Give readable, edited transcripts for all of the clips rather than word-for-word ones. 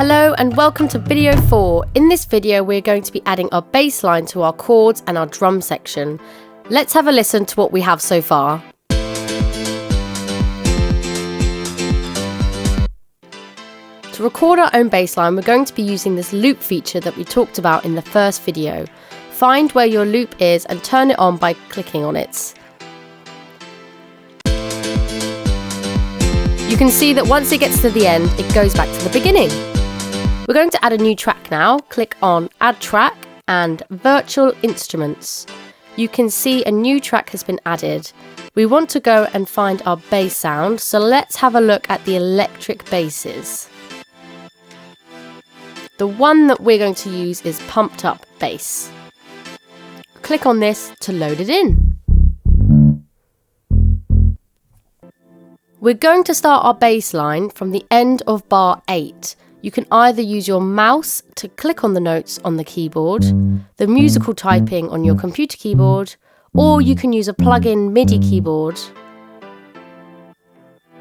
Hello and welcome to video 4. In this video we're going to be adding our bass line to our chords and our drum section. Let's have a listen to what we have so far. To record our own bass line, we're going to be using this loop feature that we talked about in the first video. Find where your loop is and turn it on by clicking on it. You can see that once it gets to the end, it goes back to the beginning. We're going to add a new track now. Click on Add Track and Virtual Instruments. You can see a new track has been added. We want to go and find our bass sound, so let's have a look at the electric basses. The one that we're going to use is Pumped Up Bass. Click on this to load it in. We're going to start our bass line from the end of bar 8. You can either use your mouse to click on the notes on the keyboard, the musical typing on your computer keyboard, or you can use a plug-in MIDI keyboard.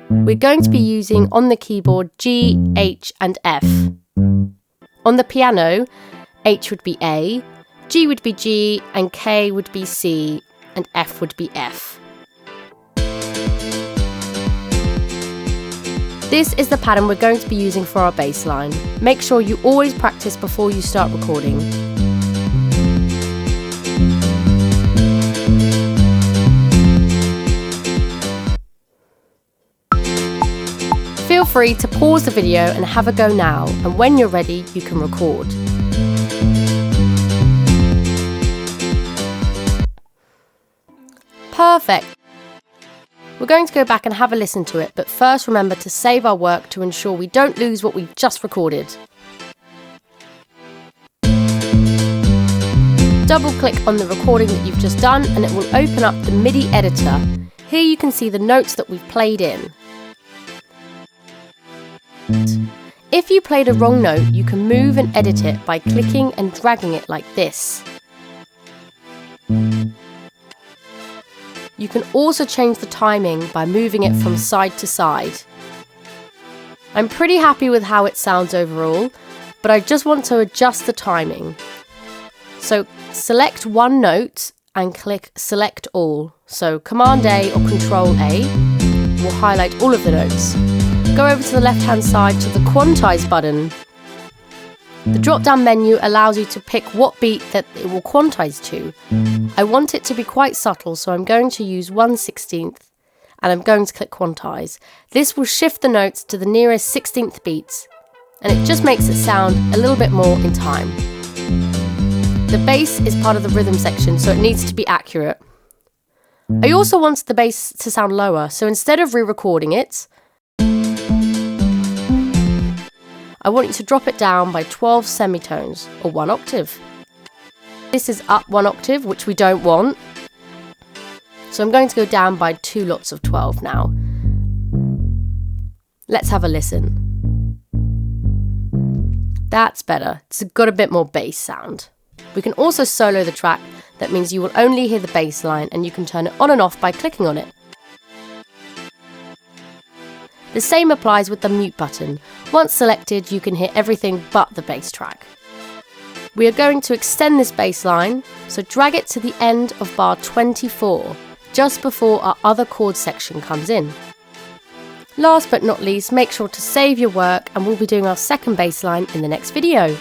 We're going to be using on the keyboard G, H and F. On the piano, H would be A, G would be G, and K would be C, and F would be F. This is the pattern we're going to be using for our bass line. Make sure you always practice before you start recording. Feel free to pause the video and have a go now, and when you're ready, you can record. Perfect. We're going to go back and have a listen to it, but first remember to save our work to ensure we don't lose what we've just recorded. Double click on the recording that you've just done and it will open up the MIDI editor. Here you can see the notes that we've played in. If you played a wrong note, you can move and edit it by clicking and dragging it like this. You can also change the timing by moving it from side to side. I'm pretty happy with how it sounds overall, but I just want to adjust the timing. So select one note and click Select All. So Command A or Control A will highlight all of the notes. Go over to the left-hand side to the quantize button. The drop-down menu allows you to pick what beat that it will quantize to. I want it to be quite subtle, so I'm going to use 1/16 and I'm going to click quantize. This will shift the notes to the nearest 16th beats and it just makes it sound a little bit more in time. The bass is part of the rhythm section, so it needs to be accurate. I also wanted the bass to sound lower, so instead of re-recording it, I want you to drop it down by 12 semitones, or 1 octave. This is up 1 octave, which we don't want. So I'm going to go down by 2 lots of 12 now. Let's have a listen. That's better. It's got a bit more bass sound. We can also solo the track. That means you will only hear the bass line and you can turn it on and off by clicking on it. The same applies with the mute button. Once selected, you can hear everything but the bass track. We are going to extend this bass line, so drag it to the end of bar 24, just before our other chord section comes in. Last but not least, make sure to save your work and we'll be doing our second bass line in the next video.